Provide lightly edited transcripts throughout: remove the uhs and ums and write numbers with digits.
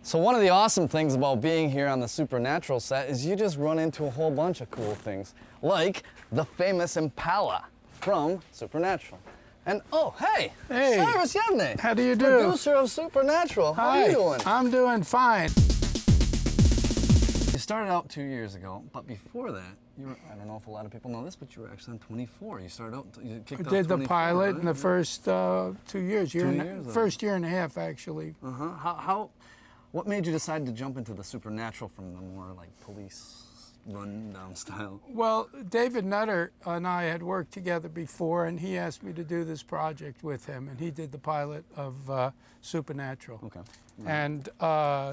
So one of the awesome things about being here on the Supernatural set is you just run into a whole bunch of cool things, like the famous Impala from Supernatural. And oh, hey, Cyrus Yavneh. How do you do? Producer of Supernatural. How are you doing? I'm doing fine. You started out 2 years ago, but before that, you were, I don't know if a lot of people know this, but you were actually on 24. You started out, you kicked off 24. I did the pilot right? in the first 2 years. First year and a half, actually. What made you decide to jump into the Supernatural from the more like police run-down style? Well, David Nutter and I had worked together before, and he asked me to do this project with him, and he did the pilot of Supernatural. Okay. And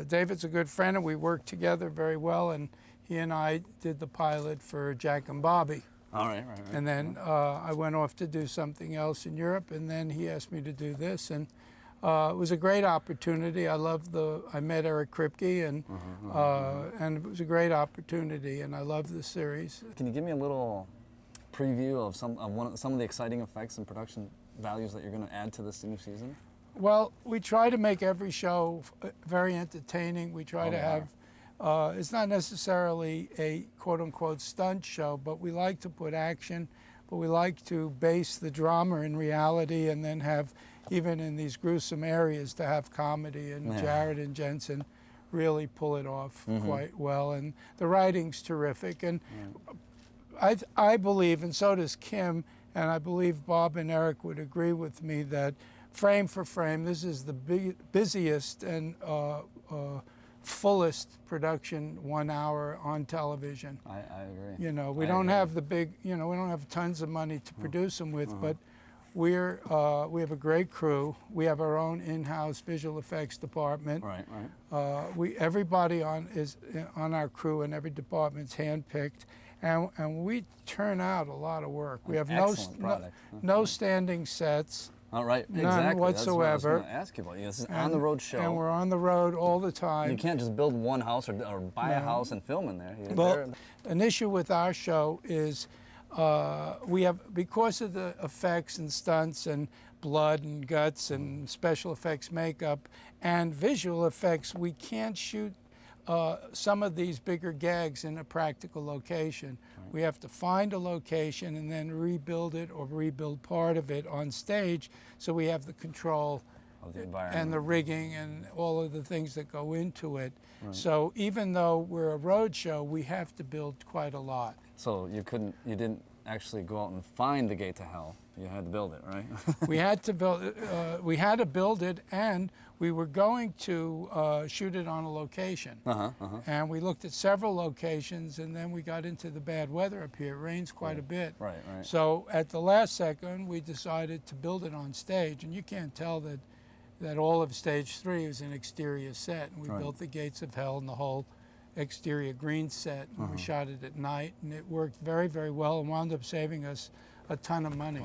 David's a good friend, and we worked together very well, and he and I did the pilot for Jack and Bobby. All right. And then I went off to do something else in Europe, and then he asked me to do this, and it was a great opportunity. I met Eric Kripke, and it was a great opportunity, and I love the series. Can you give me a little preview of some of the exciting effects and production values that you're going to add to this new season? Well, we try to make every show very entertaining. We try to have, it's not necessarily a quote-unquote stunt show, but we like to put action, but we like to base the drama in reality and then have, even in these gruesome areas, to have comedy, and Jared and Jensen really pull it off quite well, and the writing's terrific. And I believe, and so does Kim, and I believe Bob and Eric would agree with me, that frame for frame, this is the busiest and fullest production 1 hour on television. I agree. You know, we don't have the big, we don't have tons of money to produce them with, but we have a great crew. We have our own in-house visual effects department. Right. Everybody on our crew in every department's handpicked, and we turn out a lot of work. We have no standing sets. All right, none exactly. whatsoever. That's what I was going to ask you about. This is an on-the-road show. And we're on the road all the time. You can't just build one house or buy a house and film in there. Well, an issue with our show is we have, because of the effects and stunts and blood and guts and special effects makeup and visual effects, we can't shoot some of these bigger gags in a practical location. We have to find a location and then rebuild it or rebuild part of it on stage, so we have the control of the environment and the rigging and all of the things that go into it. So even though we're a road show, we have to build quite a lot. So you didn't actually go out and find the gate to hell. You had to build it, right? We had to build it, and we were going to shoot it on a location. And we looked at several locations, and then we got into the bad weather up here. It rains quite a bit. Right. So at the last second, we decided to build it on stage, and you can't tell that all of stage 3 is an exterior set. And we built the gates of hell and the whole exterior green set, and we shot it at night, and it worked very, very well and wound up saving us a ton of money.